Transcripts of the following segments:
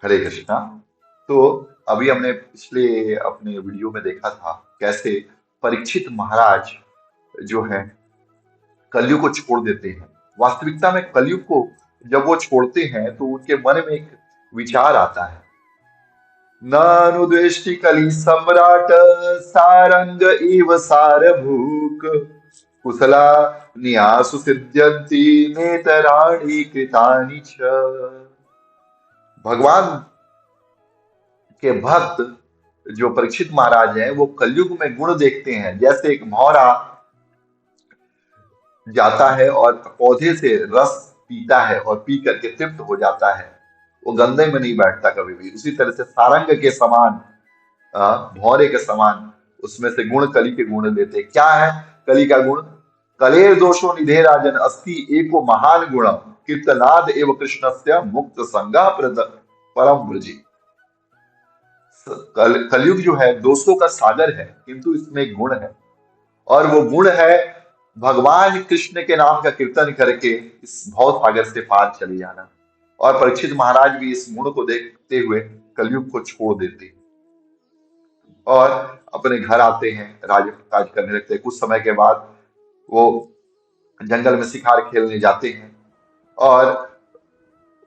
हरे कृष्णा। तो अभी हमने पिछले अपने वीडियो में देखा था कैसे परीक्षित महाराज जो है कलयुग को छोड़ देते हैं। वास्तविकता में कलयुग को जब वो छोड़ते हैं तो उनके मन में एक विचार आता है, नानुद्वेष्टि कली सम्राट सारंग इव सारभूक कुशला न्यासु सिद्ध्यन्ति नेतराणि कृतानि च। भगवान के भक्त जो परीक्षित महाराज हैं वो कलयुग में गुण देखते हैं। जैसे एक भौरा जाता है और पौधे से रस पीता है और पी करके तृप्त हो जाता है, वो गंदे में नहीं बैठता कभी भी। उसी तरह से सारंग के समान, भौरे के समान उसमें से गुण कली के गुण लेते। क्या है कली का गुण? कलेर दोषो निधे राजन अस्ति एको महान गुण कीर्तनाद एव कृष्णस्य मुक्त संगा परम व्रजी। कलयुग जो है दोषों का सागर है, किंतु इसमें एक गुण है, और वो गुण है भगवान कृष्ण के नाम का कीर्तन करके इस भव सागर से पार चले जाना। और परीक्षित महाराज भी इस गुण को देखते हुए कलयुग को छोड़ देते हैं और अपने घर आते हैं, राज काज करने लगते हैं। कुछ समय के बाद वो जंगल में शिकार खेलने जाते हैं और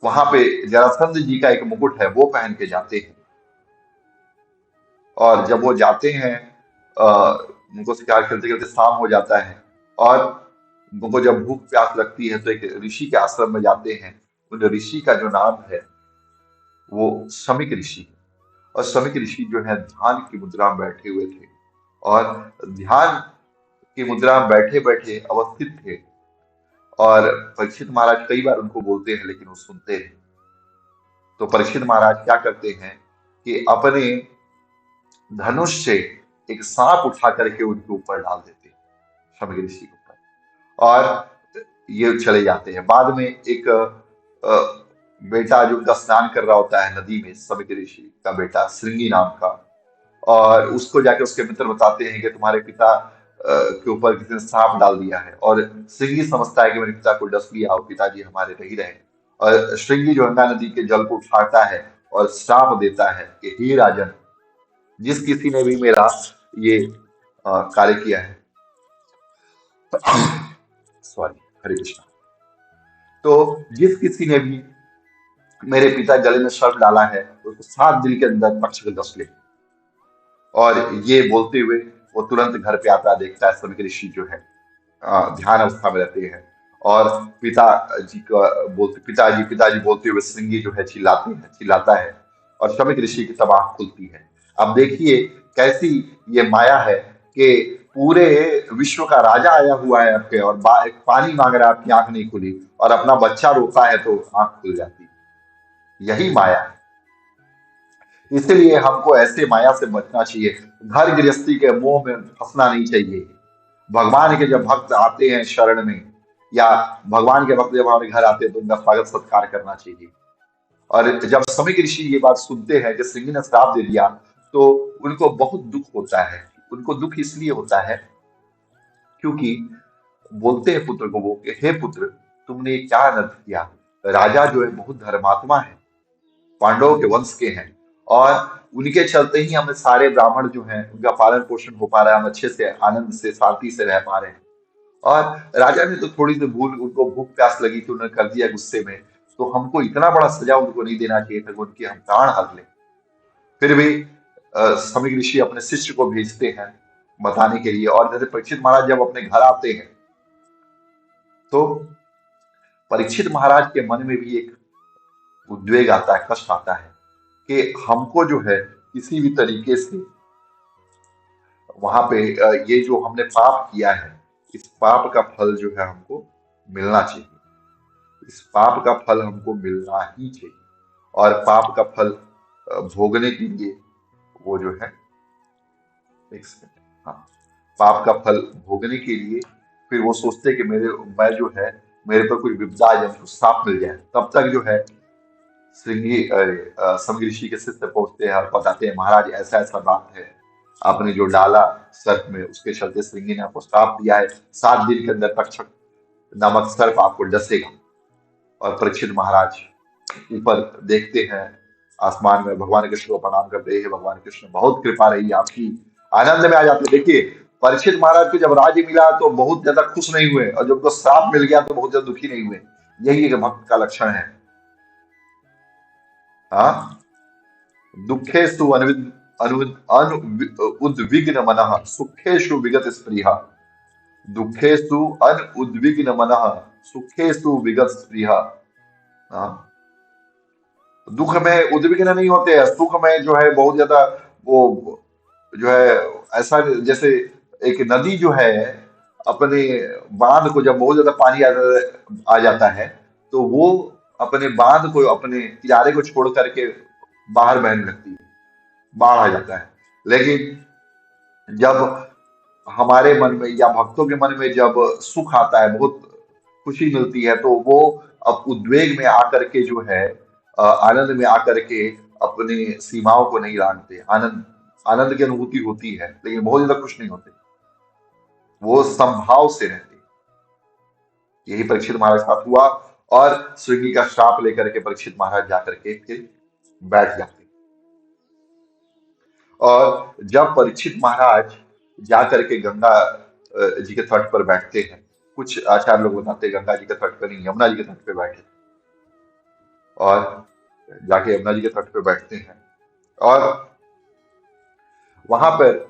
वहां पे जरासंध जी का एक मुकुट है वो पहन के जाते हैं। और जब वो जाते हैं, उनको शिकार खेलते खेलते शाम हो जाता है और उनको जब भूख प्यास लगती है तो एक ऋषि के आश्रम में जाते हैं। उन ऋषि का जो नाम है वो शमिक ऋषि है। और शमिक ऋषि जो है ध्यान की मुद्रा में बैठे हुए थे और ध्यान की मुद्रा में बैठे बैठे अवस्थित थे। और परीक्षित महाराज कई बार उनको बोलते हैं लेकिन वो सुनते हैं। तो परीक्षित महाराज क्या करते हैं कि अपने धनुष से एक सांप उठा करके उनके ऊपर डाल देते हैं, शमिक ऋषि के ऊपर, और ये चले जाते हैं। बाद में एक बेटा जो उनका स्नान कर रहा होता है नदी में, शमिक ऋषि का बेटा श्रृंगी नाम का, और उसको जाके उसके मित्र बताते हैं कि तुम्हारे पिता के ऊपर किसी ने सांप डाल दिया है। और श्रृंगी समझता है कि मेरे पिता को डस लिया और पिताजी हमारे रही रहे। और श्रृंगी जो गंगा नदी के जल को उठाता है और श्राप देता है कि हे राजन, जिस किसी ने भी मेरा ये कार्य किया है, सॉरी, हरे कृष्णा, तो जिस किसी ने भी मेरे पिता गले में सर्प डाला है उसको 7 दिन के अंदर तक्षक डस ले। और ये बोलते हुए वो तुरंत घर पे आता है, देखता है शमिक ऋषि जो है ध्यान अवस्था में रहते हैं। और पिताजी का बोलते पिताजी बोलते हुए श्रृंगी जो है चिल्लाता है और शमिक ऋषि की तब आंख खुलती है। अब देखिए कैसी ये माया है कि पूरे विश्व का राजा आया हुआ है आपके और पानी मांग रहा है, आपकी आंख नहीं खुली, और अपना बच्चा रोता है तो आंख खुल जाती है। यही माया है। इसलिए हमको ऐसे माया से बचना चाहिए। घर गृहस्थी के मोह में फंसना नहीं चाहिए। भगवान के जब भक्त आते हैं शरण में, या भगवान के भक्त जब हमारे घर आते हैं तो उनका स्वागत सत्कार करना चाहिए। और जब शमिक ऋषि ये बात सुनते हैं कि श्रृंगी ने श्राप दे दिया तो उनको बहुत दुख होता है। उनको दुख इसलिए होता है क्योंकि बोलते हैं पुत्र को वो कि हे पुत्र, तुमने ये क्या अनर्थ किया। राजा जो है बहुत धर्मात्मा है, पांडवों के वंश के हैं, और उनके चलते ही हमें सारे ब्राह्मण जो हैं उनका पालन पोषण हो पा रहा है, हम अच्छे से आनंद से शांति से रह पा रहे हैं। और राजा ने तो थोड़ी सी भूल, उनको भूख प्यास लगी थी, उन्होंने कर दिया गुस्से में, तो हमको इतना बड़ा सजा उनको नहीं देना चाहिए था कि उनके हम प्राण हर लें। फिर भी शमिक ऋषि अपने शिष्य को भेजते हैं बताने के लिए। और जैसे परीक्षित महाराज जब अपने घर आते हैं तो परीक्षित महाराज के मन में भी एक उद्वेग आता है, कष्ट आता है कि हमको जो है किसी भी तरीके से वहां पे ये जो हमने पाप किया है, इस पाप का फल जो है हमको मिलना चाहिए। इस पाप का फल हमको मिलना ही चाहिए। और पाप का फल भोगने के लिए वो जो है, एक सेकंड, हाँ, पाप का फल भोगने के लिए फिर वो सोचते कि मैं जो है मेरे पर कोई विपदा आ जाए, मुझको श्राप मिल जाए। तब तक जो है शमी ऋषि के शिष्य पहुंचते हैं और बताते हैं महाराज ऐसा ऐसा बात है, आपने जो डाला सर्प में उसके चलते श्रृंगी ने आपको श्राप दिया है, 7 दिन के अंदर तक्षक नामक सर्प आपको डसेगा। और परीक्षित महाराज ऊपर देखते हैं आसमान में भगवान कृष्ण को प्रणाम करते हैं, भगवान कृष्ण बहुत कृपा रही आपकी, आनंद में आ जाते। देखिए, परीक्षित महाराज को जब राज्य मिला तो बहुत ज्यादा खुश नहीं हुए, और जब उनको श्राप मिल गया तो बहुत ज्यादा दुखी नहीं हुए। यही एक भक्त का लक्षण है। हाँ, दुखेषु उद्विग्न मनः, सुखेषु विगत स्पृहा। दुखेषु उद्विग्न मनः, सुखेषु विगत स्पृहा। हाँ, दुख में उद्विग्न नहीं होते हैं, सुख में जो है बहुत ज्यादा वो जो है ऐसा, जैसे एक नदी जो है अपने बांध को, जब बहुत ज्यादा पानी आ जाता है तो वो अपने बांध को, अपने किनारे को छोड़ करके बाहर बहने लगती है, बाढ़ आ जाता है। लेकिन जब हमारे मन में या भक्तों के मन में जब सुख आता है, बहुत खुशी मिलती है, तो वो अब उद्वेग में आकर के जो है आनंद में आकर के अपनी सीमाओं को नहीं लांघते। आनंद आनंद की अनुभूति होती है, लेकिन बहुत ज्यादा खुश नहीं होते, वो संभाव से रहते। यही परीक्षित महाराज के साथ हुआ, और श्रृंगी का श्राप लेकर के परीक्षित महाराज जाकर के फिर बैठ जाते। और जब परीक्षित महाराज जाकर के गंगा जी के तट पर बैठते हैं, कुछ आचार्य लोग बताते हैं गंगा जी के तट पर नहीं, यमुना जी के तट पे बैठे, और जाके यमुना जी के तट पे बैठते हैं, और वहां पर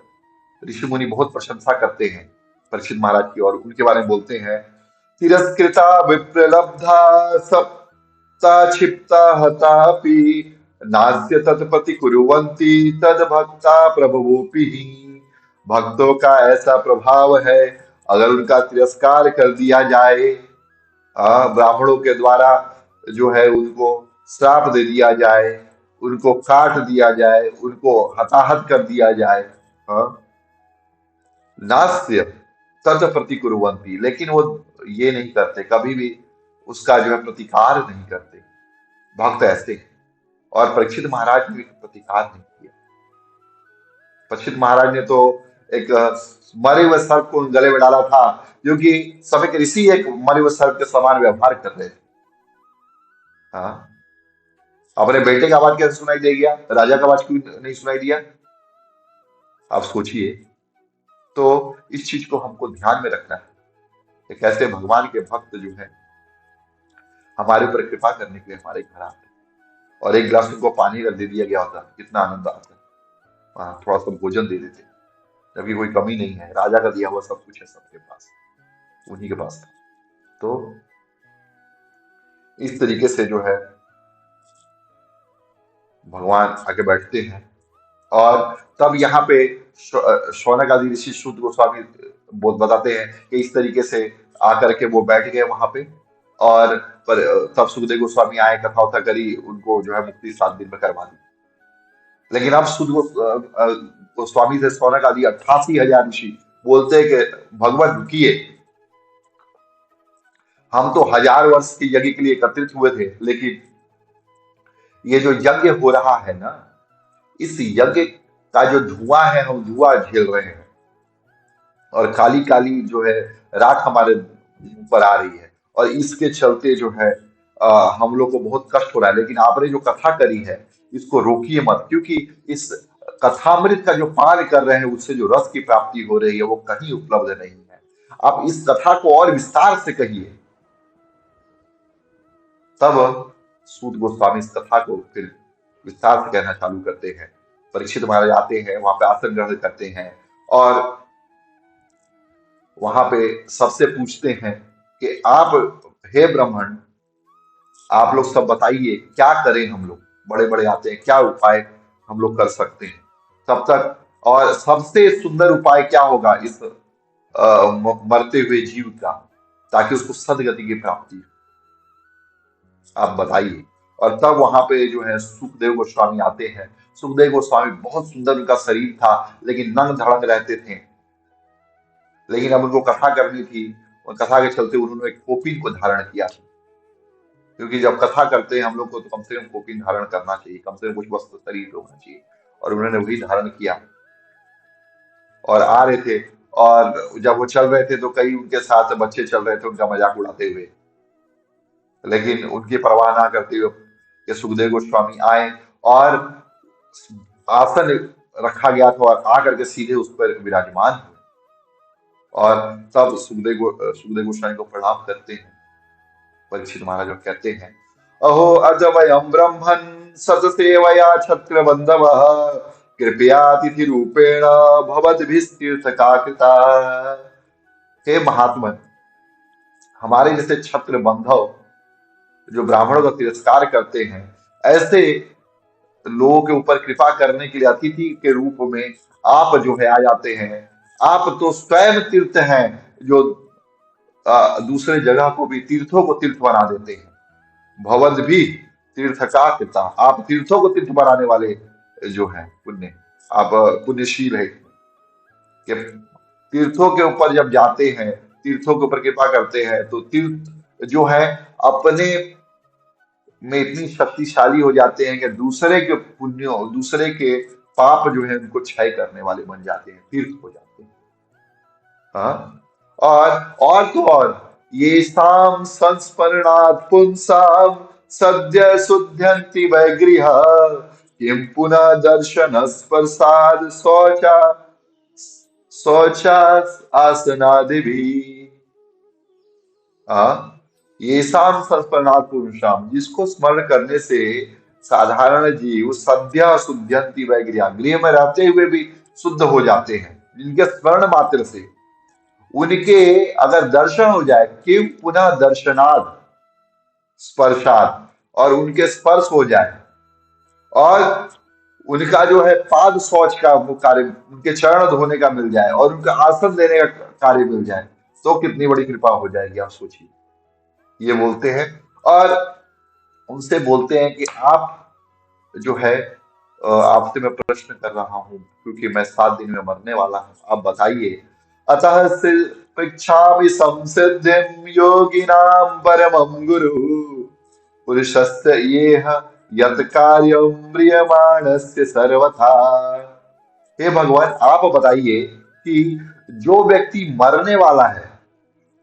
ऋषि मुनि बहुत प्रशंसा करते हैं परीक्षित महाराज की, और उनके बारे में बोलते हैं, तिरस्कृता विप्रलब्धा सप्ता क्षिप्ता हतापि, नास्य तत्पति कुरुवंती तद भक्ता प्रभवोपि। भक्तों का ऐसा प्रभाव है, अगर उनका तिरस्कार कर दिया जाए, ब्राह्मणों के द्वारा जो है उनको श्राप दे दिया जाए, उनको काट दिया जाए, उनको हताहत कर दिया जाए, हाँ, नास्य तत् प्रतिकुर्वन्ति, लेकिन वो ये नहीं करते, कभी भी उसका जो है प्रतिकार नहीं करते। भक्त ऐसे हैं, और परीक्षित महाराज ने भी प्रतिकार नहीं किया। परीक्षित महाराज ने तो एक मरे हुए सर्प को गले में डाला था, क्योंकि समय के ऋषि एक मरे हुए सर्प के समान व्यवहार कर रहे थे। हाँ, अपने बेटे का आवाज कैसे सुनाई दे गया, राजा का आवाज क्यों नहीं सुनाई दिया? आप सोचिए। तो इस चीज को हमको ध्यान में रखना है कि कैसे भगवान के भक्त जो है हमारे ऊपर कृपा करने के लिए हमारे घर आते हैं, और एक गिलास उनको पानी का दे दिया गया होता, कितना आनंद आता है। वहाँ थोड़ा सा भोजन दे देते, जबकि कोई कमी नहीं है, राजा का दिया हुआ सब कुछ है सबके पास, उन्हीं के पास था। तो इस तरीके से जो है भगवान आके बैठते हैं, और तब यहाँ पे शौनक आदि ऋषि शुद्ध गोस्वामी बताते हैं कि इस तरीके से आकर के वो बैठ गए वहां पे, और पर तब सुखदेव गोस्वामी आए, कथा उथा करी, उनको जो है मुक्ति 7 दिन में करवा दी। लेकिन अब शुद्ध गोस्वामी से शौनक आदि 88,000 ऋषि बोलते हैं कि भगवान रुकिए, हम तो 1000 वर्ष के यज्ञ के लिए एकत्रित हुए थे, लेकिन ये जो यज्ञ हो रहा है ना, इस यज्ञ का जो धुआं है, हम धुआं झेल रहे हैं, और काली काली जो है राख हमारे ऊपर आ रही है, और इसके चलते जो है हम लोग को बहुत कष्ट हो रहा है। लेकिन आपने जो कथा करी है इसको रोकिए मत, क्योंकि इस कथामृत का जो पान कर रहे हैं उससे जो रस की प्राप्ति हो रही है वो कहीं उपलब्ध नहीं है। आप इस कथा को और विस्तार से कहिए। तब सूत गोस्वामी इस कथा को फिर विस्तार से कहना चालू करते हैं। परीक्षित महाराज आते हैं, वहां पे आसन ग्रहण करते हैं, और वहां पे सबसे पूछते हैं कि आप, हे ब्राह्मण, आप लोग सब बताइए क्या करें हम लोग, बड़े बड़े आते हैं, क्या उपाय हम लोग कर सकते हैं तब तक, और सबसे सुंदर उपाय क्या होगा इस मरते हुए जीव का, ताकि उसको सदगति की प्राप्ति हो, आप बताइए। और तब वहां पे जो है सुखदेव गोस्वामी आते हैं। सुखदेव गोस्वामी बहुत सुंदर उनका शरीर था, लेकिन नंग धड़ंग रहते थे, लेकिन अब उनको कथा करनी थी, और कथा के चलते उन्होंने एक कोपीन को धारण किया, क्योंकि जब कथा करते हैं हम लोग को तो कम से कम कोपीन धारण करना चाहिए, कम से कम कुछ वस्त्र शरीर पे होना चाहिए, और उन्होंने वही धारण किया और आ रहे थे। और जब वो चल रहे थे तो कई उनके साथ बच्चे चल रहे थे उनका मजाक उड़ाते हुए, लेकिन उनकी परवाह ना करते हुए कि सुखदेव गोस्वामी आए और आसन रखा गया था और आकर के सीधे उस पर विराजमान हुए और तब सुखदेव गोस्वामी को प्रणाम करते हैं। परीक्षित महाराज और कहते हैं, अहो अजवयम ब्रह्मन् सत सेवया छत्र बंधव कृपया तिथि रूपेण भवद्भिस्तीर्थ का कृता। हे महात्मन, हमारे जैसे छत्र बंधव जो ब्राह्मणों का तिरस्कार करते हैं, ऐसे लोगों के ऊपर कृपा करने के लिए अतिथि के रूप में आप जो है आ जाते हैं। आप तो स्वयं तीर्थ हैं जो दूसरे जगह को भी, तीर्थों को तीर्थ बना देते हैं। भवद भी तीर्थ का पिता, आप तीर्थों को तीर्थ बनाने वाले जो है पुण्य, आप पुण्यशील है कि तीर्थों के ऊपर जब जाते हैं, तीर्थों के ऊपर कृपा करते हैं, तो तीर्थ जो है अपने में इतनी शक्तिशाली हो जाते हैं कि दूसरे के पुण्यों, दूसरे के पाप जो है उनको क्षय करने वाले बन जाते हैं, तीर्थ हो जाते हैं। हाँ, और तो और ये शाम संस्मरणात् पुंसाम सद्य शुद्ध्यन्ति वैगृह किं पुनः दर्शन स्पर्शाद शौचा शौचा आसनादि भी। ये शाम संस्मरणात् पुरुषाम, जिसको स्मरण करने से साधारण जीव सद्य शुद्ध्यन्ति वैगृह, गृह में रहते हुए भी शुद्ध हो जाते हैं। जिनके स्मरण मात्र से उनके अगर दर्शन हो जाए, किम पुनः दर्शनाद स्पर्शाद, और उनके स्पर्श हो जाए और उनका जो है पाद शौच का वो कार्य, उनके चरण धोने का मिल जाए और उनका आसन देने का कार्य मिल जाए, तो कितनी बड़ी कृपा हो जाएगी, आप सोचिए। ये बोलते हैं और उनसे बोलते हैं कि आप जो है, आपसे मैं प्रश्न कर रहा हूं क्योंकि मैं 7 दिन में मरने वाला हूं, आप बताइए। अतः पृच्छामि संसिद्धिं योगिनां परमं गुरु पुरुषस्य येह यत् कार्यं म्रियमाणस्य सर्वथा। हे भगवान, आप बताइए कि जो व्यक्ति मरने वाला है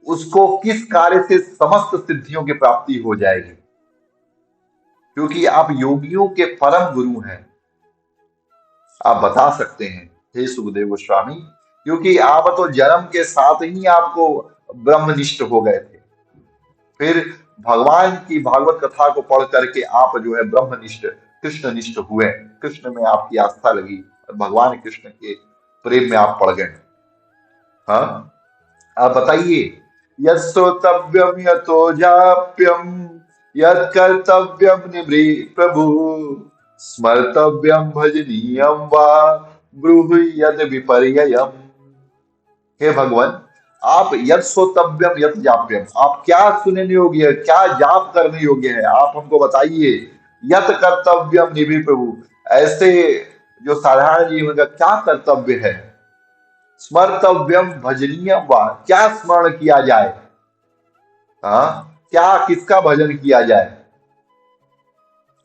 उसको किस कार्य से समस्त सिद्धियों की प्राप्ति हो जाएगी, क्योंकि आप योगियों के परम गुरु हैं, आप बता सकते हैं हे सुखदेव गोस्वामी, क्योंकि आप तो जन्म के साथ ही आपको ब्रह्मनिष्ठ हो गए थे। फिर भगवान की भागवत कथा को पढ़ करके आप जो है ब्रह्मनिष्ठ, कृष्णनिष्ठ हुए, कृष्ण में आपकी आस्था लगी और भगवान कृष्ण के प्रेम में आप पड़ गए। हाँ, आप बताइए। यत् श्रोतव्यम यतो जाप्यम यत् कर्तव्यम निवृ प्रभु स्मर्तव्यम भजनीयम वा ब्रूहि यद विपर्ययम्। हे भगवान, आप यत् श्रोतव्यम यत् जाप्यम, आप क्या सुनने योग्य है, क्या जाप करने योग्य है, आप हमको बताइए। यत् कर्तव्यम निवृ प्रभु, ऐसे जो साधारण जीवन का क्या कर्तव्य है। स्मर्तव्यम भजनीयम वा, क्या स्मरण किया जाए, हाँ, क्या किसका भजन किया जाए।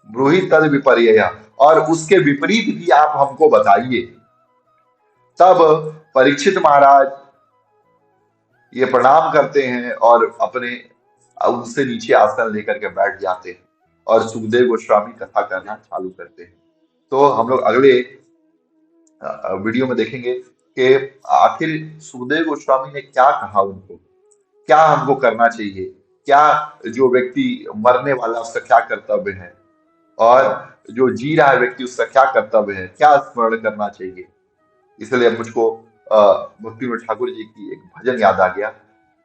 ब्रूहि तद विपर्यय, और उसके विपरीत भी आप हमको बताइए। तब परीक्षित महाराज ये प्रणाम करते हैं और अपने उनसे नीचे आसन लेकर के बैठ जाते हैं और सुखदेव गोस्वामी कथा करना चालू करते हैं। तो हम लोग अगले वीडियो में देखेंगे कि आखिर सुखदेव गोस्वामी ने क्या कहा उनको, क्या हमको करना चाहिए, क्या जो व्यक्ति मरने वाला उसका क्या कर्तव्य है, और जो जी रहा है व्यक्ति उसका क्या कर्तव्य है, क्या स्मरण करना चाहिए। इसलिए मुझको भक्ति विनोद ठाकुर जी की एक भजन याद आ गया।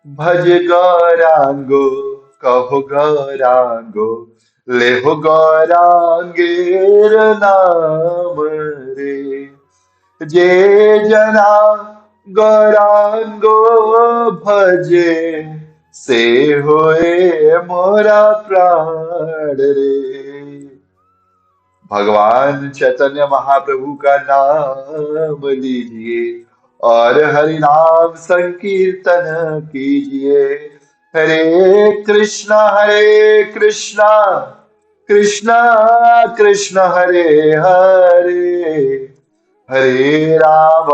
भज गौरांगो कहो गौरांगो ले हो गौरांगेर नाम रे, जे जना गौरांगो भजे से होए मोरा प्राण रे। भगवान चैतन्य महाप्रभु का नाम लीजिए और हरि नाम संकीर्तन कीजिए। हरे कृष्णा कृष्णा कृष्ण हरे हरे, हरे राम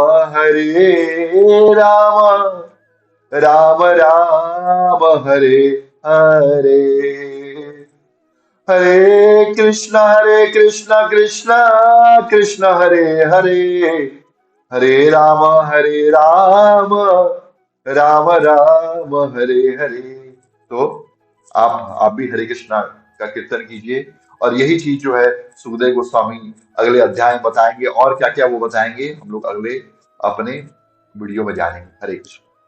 राम राम हरे हरे। हरे कृष्णा कृष्णा कृष्ण हरे हरे, हरे राम राम राम हरे हरे। तो आप भी हरे कृष्णा का कीर्तन कीजिए। और यही चीज जो है सुखदेव गोस्वामी अगले अध्याय में बताएंगे, और क्या क्या वो बताएंगे हम लोग अगले अपने वीडियो में जानेंगे। हरे कृष्ण।